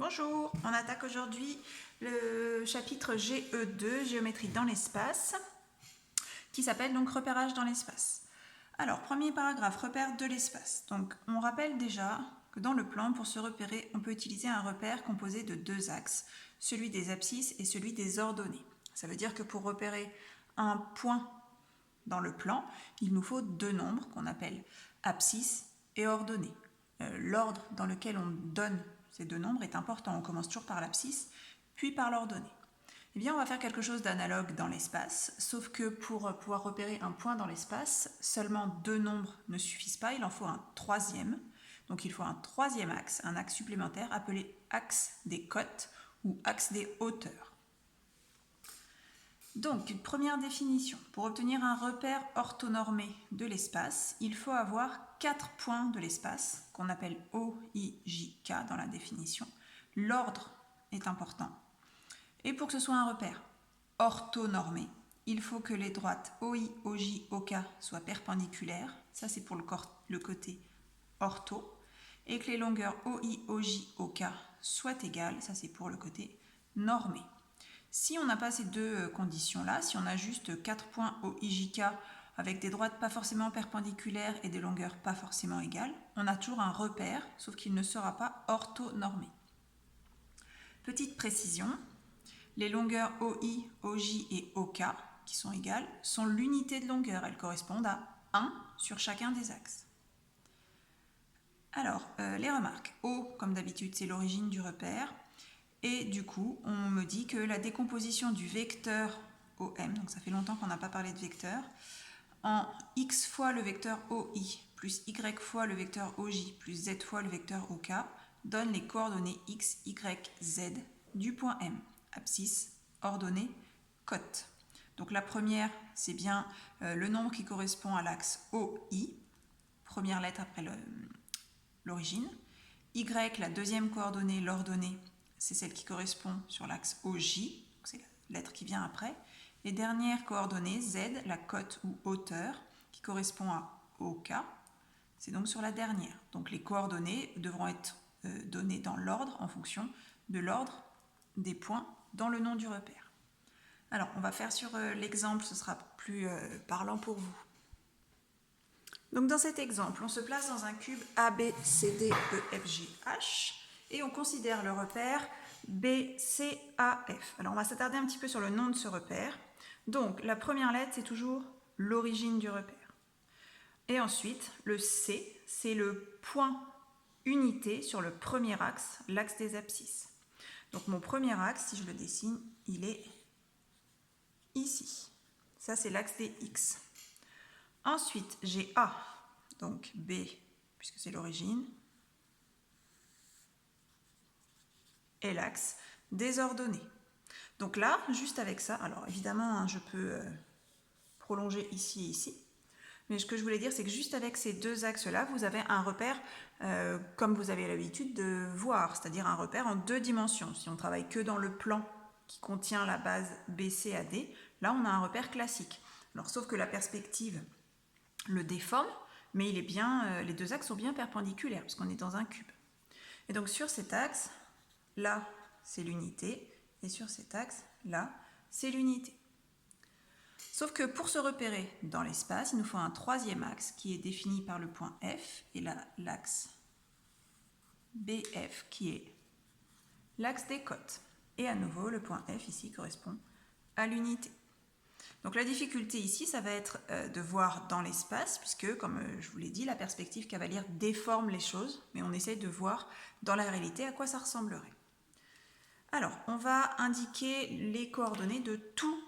Bonjour, on attaque aujourd'hui le chapitre GE2, géométrie dans l'espace, qui s'appelle donc repérage dans l'espace. Alors, premier paragraphe, repère de l'espace. Donc, on rappelle déjà que dans le plan, pour se repérer, on peut utiliser un repère composé de deux axes, celui des abscisses et celui des ordonnées. Ça veut dire que pour repérer un point dans le plan, il nous faut deux nombres qu'on appelle abscisses et ordonnées. L'ordre dans lequel on donne ces deux nombres est important. On commence toujours par l'abscisse, puis par l'ordonnée. Eh bien, on va faire quelque chose d'analogue dans l'espace, sauf que pour pouvoir repérer un point dans l'espace, seulement deux nombres ne suffisent pas, il en faut un troisième. Donc il faut un troisième axe, un axe supplémentaire appelé axe des côtes ou axe des hauteurs. Donc, une première définition. Pour obtenir un repère orthonormé de l'espace, il faut avoir 4 points de l'espace, qu'on appelle O, I, J, K dans la définition. L'ordre est important. Et pour que ce soit un repère orthonormé, il faut que les droites OI, OJ, OK soient perpendiculaires. Ça, c'est pour le côté ortho. Et que les longueurs OI, OJ, OK soient égales. Ça, c'est pour le côté normé. Si on n'a pas ces deux conditions-là, si on a juste 4 points OIJK avec des droites pas forcément perpendiculaires et des longueurs pas forcément égales, on a toujours un repère, sauf qu'il ne sera pas orthonormé. Petite précision, les longueurs OI, OJ et OK, qui sont égales, sont l'unité de longueur. Elles correspondent à 1 sur chacun des axes. Alors, les remarques. O, comme d'habitude, c'est l'origine du repère. Et du coup, on me dit que la décomposition du vecteur OM, donc ça fait longtemps qu'on n'a pas parlé de vecteur, en x fois le vecteur OI plus y fois le vecteur OJ plus z fois le vecteur OK donne les coordonnées x, y, z du point M. Abscisse, ordonnée, côte. Donc la première, c'est bien le nombre qui correspond à l'axe OI, première lettre après l'origine. Y, la deuxième coordonnée, l'ordonnée, c'est celle qui correspond sur l'axe OJ, c'est la lettre qui vient après. Les dernières coordonnées, Z, la cote ou hauteur, qui correspond à OK, c'est donc sur la dernière. Donc les coordonnées devront être données dans l'ordre en fonction de l'ordre des points dans le nom du repère. Alors, on va faire sur l'exemple, ce sera plus parlant pour vous. Donc dans cet exemple, on se place dans un cube ABCDEFGH et on considère le repère BCAF. Alors on va s'attarder un petit peu sur le nom de ce repère. Donc la première lettre, c'est toujours l'origine du repère. Et ensuite, le C, c'est le point unité sur le premier axe, l'axe des abscisses. Donc mon premier axe, si je le dessine, il est ici. Ça, c'est l'axe des X. Ensuite, j'ai A, donc B, puisque c'est l'origine, et l'axe des ordonnées. Donc là, juste avec ça, alors évidemment, je peux prolonger ici et ici, mais ce que je voulais dire, c'est que juste avec ces deux axes-là, vous avez un repère comme vous avez l'habitude de voir, c'est-à-dire un repère en deux dimensions. Si on travaille que dans le plan qui contient la base BCAD, là, on a un repère classique. Alors, sauf que la perspective le déforme, mais il est bien, les deux axes sont bien perpendiculaires parce qu'on est dans un cube. Et donc sur cet axe, là c'est l'unité, et sur cet axe, là c'est l'unité. Sauf que pour se repérer dans l'espace, il nous faut un troisième axe qui est défini par le point F, et là l'axe BF qui est l'axe des côtes. Et à nouveau, le point F ici correspond à l'unité. Donc la difficulté ici, ça va être de voir dans l'espace, puisque, comme je vous l'ai dit, la perspective cavalière déforme les choses, mais on essaye de voir dans la réalité à quoi ça ressemblerait. Alors, on va indiquer les coordonnées de tous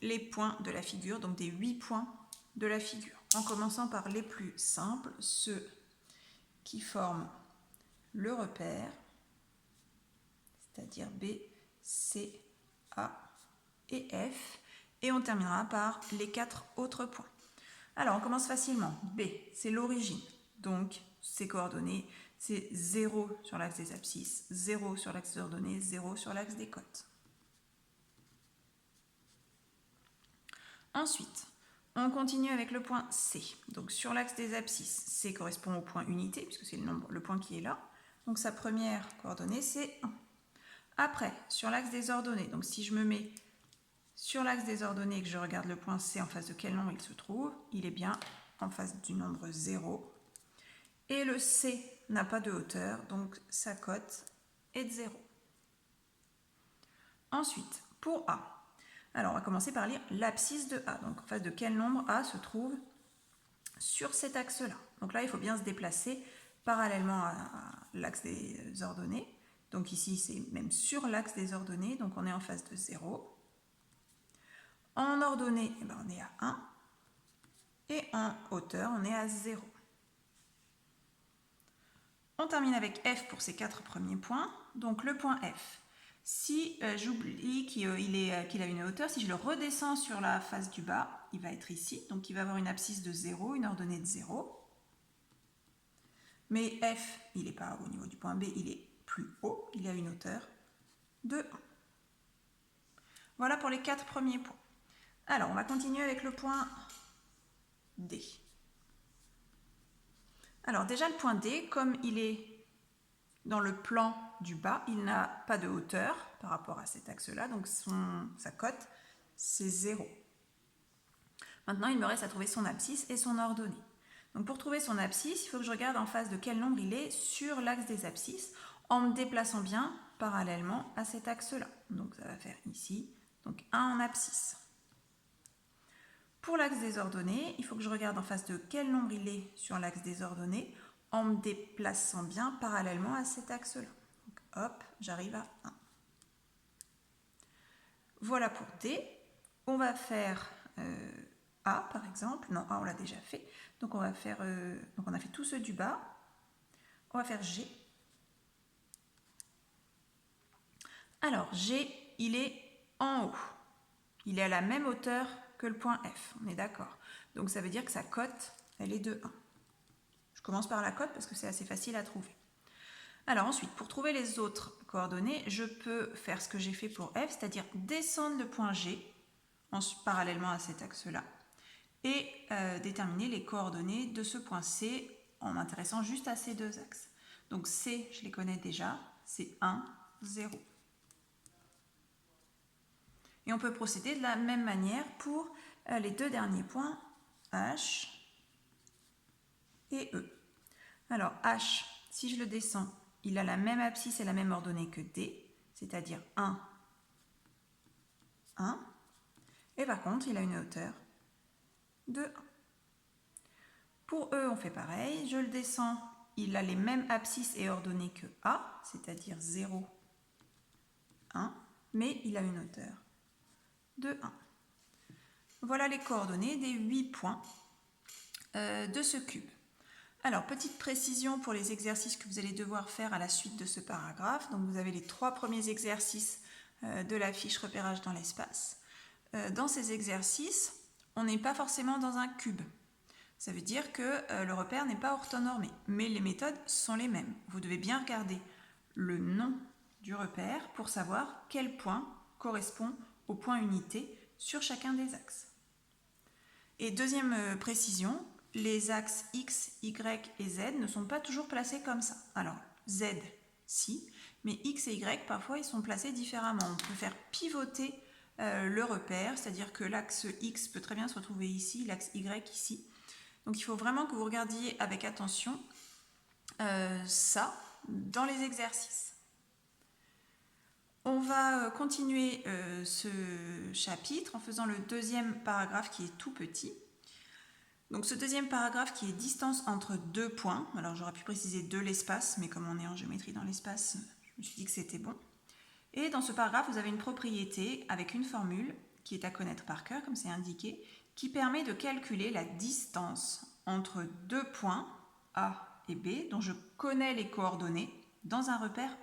les points de la figure, donc des 8 points de la figure, en commençant par les plus simples, ceux qui forment le repère, c'est-à-dire B, C, A et F, et on terminera par les 4 autres points. Alors, on commence facilement. B, c'est l'origine. Donc, ces coordonnées, c'est 0 sur l'axe des abscisses, 0 sur l'axe des ordonnées, 0 sur l'axe des côtes. Ensuite, on continue avec le point C. Donc, sur l'axe des abscisses, C correspond au point unité, puisque c'est le point qui est là. Donc, sa première coordonnée, c'est 1. Après, sur l'axe des ordonnées, donc si je me mets sur l'axe des ordonnées et que je regarde le point C en face de quel nombre il se trouve, il est bien en face du nombre 0. Et le C n'a pas de hauteur, donc sa cote est de 0. Ensuite, pour A, alors on va commencer par lire l'abscisse de A. Donc en face de quel nombre A se trouve sur cet axe-là. Donc là, il faut bien se déplacer parallèlement à l'axe des ordonnées. Donc ici, c'est même sur l'axe des ordonnées, donc on est en face de 0. En ordonnée, eh ben, on est à 1. Et en hauteur, on est à 0. On termine avec F pour ces 4 premiers points. Donc le point F, si j'oublie qu'il a une hauteur, si je le redescends sur la face du bas, il va être ici. Donc il va avoir une abscisse de 0, une ordonnée de 0. Mais F, il n'est pas au niveau du point B, il est plus haut, il a une hauteur de 1. Voilà pour les 4 premiers points. Alors, on va continuer avec le point D. Alors déjà, le point D, comme il est dans le plan du bas, il n'a pas de hauteur par rapport à cet axe-là, donc sa cote, c'est 0. Maintenant, il me reste à trouver son abscisse et son ordonnée. Donc pour trouver son abscisse, il faut que je regarde en face de quel nombre il est sur l'axe des abscisses, en me déplaçant bien parallèlement à cet axe-là. Donc ça va faire ici, donc 1 en abscisse. Pour l'axe des ordonnées, il faut que je regarde en face de quel nombre il est sur l'axe des ordonnées, en me déplaçant bien parallèlement à cet axe-là. Donc hop, j'arrive à 1. Voilà pour D. On va faire A par exemple. Non, A on l'a déjà fait. Donc on va faire, donc on a fait tous ceux du bas. On va faire G. Alors G, il est en haut. Il est à la même hauteur que le point F. On est d'accord. Donc ça veut dire que sa cote, elle est de 1. Je commence par la cote parce que c'est assez facile à trouver. Alors ensuite, pour trouver les autres coordonnées, je peux faire ce que j'ai fait pour F, c'est-à-dire descendre le point G parallèlement à cet axe-là et déterminer les coordonnées de ce point C en m'intéressant juste à ces deux axes. Donc C, je les connais déjà, c'est 1, 0. Et on peut procéder de la même manière pour les deux derniers points, H et E. Alors H, si je le descends, il a la même abscisse et la même ordonnée que D, c'est-à-dire 1, 1. Et par contre, il a une hauteur de 1. Pour E, on fait pareil. Je le descends, il a les mêmes abscisses et ordonnées que A, c'est-à-dire 0, 1, mais il a une hauteur de 1. Voilà les coordonnées des 8 points de ce cube. Alors, petite précision pour les exercices que vous allez devoir faire à la suite de ce paragraphe. Donc, vous avez les 3 premiers exercices de la fiche repérage dans l'espace. Dans ces exercices, on n'est pas forcément dans un cube. Ça veut dire que le repère n'est pas orthonormé, mais les méthodes sont les mêmes. Vous devez bien regarder le nom du repère pour savoir quel point correspond au point unité sur chacun des axes. Et deuxième précision, les axes X, Y et Z ne sont pas toujours placés comme ça. Alors, Z, si, mais X et Y, parfois, ils sont placés différemment. On peut faire pivoter le repère, c'est-à-dire que l'axe X peut très bien se retrouver ici, l'axe Y ici. Donc, il faut vraiment que vous regardiez avec attention ça dans les exercices. On va continuer ce chapitre en faisant le deuxième paragraphe qui est tout petit. Donc ce deuxième paragraphe qui est distance entre deux points. Alors j'aurais pu préciser de l'espace, mais comme on est en géométrie dans l'espace, je me suis dit que c'était bon. Et dans ce paragraphe, vous avez une propriété avec une formule qui est à connaître par cœur, comme c'est indiqué, qui permet de calculer la distance entre deux points A et B, dont je connais les coordonnées, dans un repère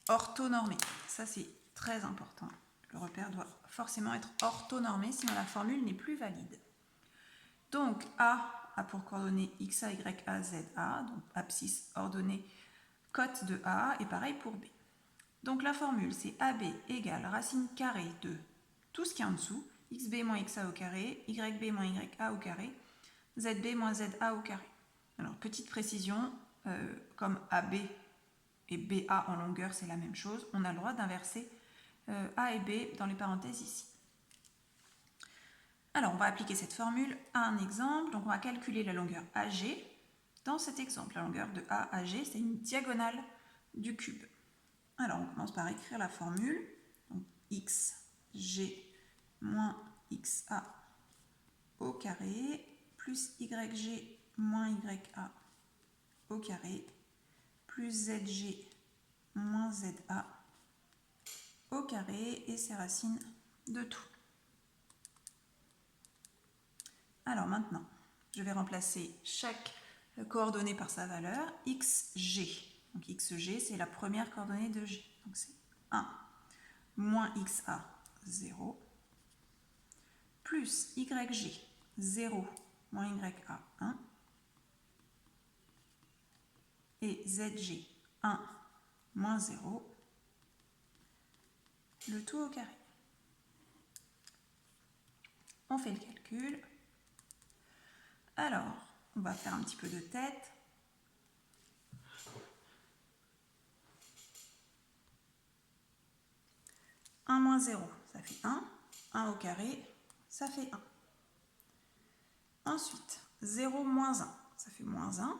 orthonormé. Ça, c'est très important. Le repère doit forcément être orthonormé, sinon la formule n'est plus valide. Donc, A a pour coordonnées XA, YA, ZA, donc abscisse ordonnée, cote de A, et pareil pour B. Donc la formule, c'est AB égale racine carrée de tout ce qui est en dessous, XB moins XA au carré, YB moins YA au carré, ZB moins ZA au carré. Alors, petite précision, comme AB et BA en longueur, c'est la même chose, on a le droit d'inverser A et B dans les parenthèses ici. Alors, on va appliquer cette formule à un exemple. Donc, on va calculer la longueur AG. Dans cet exemple, la longueur de A à G, c'est une diagonale du cube. Alors, on commence par écrire la formule. Donc, xg moins xa au carré plus yg moins ya au carré plus zg moins za au carré et ses racines de tout. Alors maintenant, je vais remplacer chaque coordonnée par sa valeur. xg. Donc xg, c'est la première coordonnée de g. Donc c'est 1 moins xa, 0, plus yg, 0 moins ya, 1, et zg, 1 moins 0, le tout au carré. On fait le calcul. Alors, on va faire un petit peu de tête. « 1 moins 0, ça fait 1. 1 au carré, ça fait 1. Ensuite, 0 moins 1, ça fait moins 1.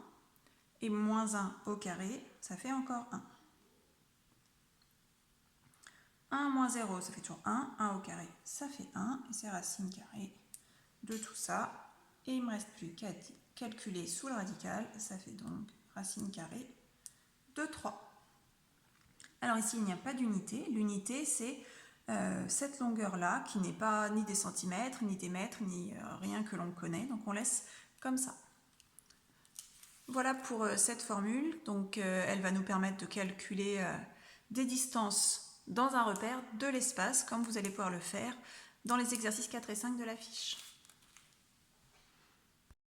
Et moins 1 au carré, ça fait encore 1. 1 moins 0, ça fait toujours 1. 1 au carré, ça fait 1. Et c'est racine carrée de tout ça. Et il ne me reste plus qu'à calculer sous le radical. Ça fait donc racine carrée de 3. Alors ici, il n'y a pas d'unité. L'unité, c'est cette longueur-là, qui n'est pas ni des centimètres, ni des mètres, ni rien que l'on connaît. Donc on laisse comme ça. Voilà pour cette formule. Donc elle va nous permettre de calculer des distances dans un repère de l'espace, comme vous allez pouvoir le faire dans les exercices 4 et 5 de la fiche.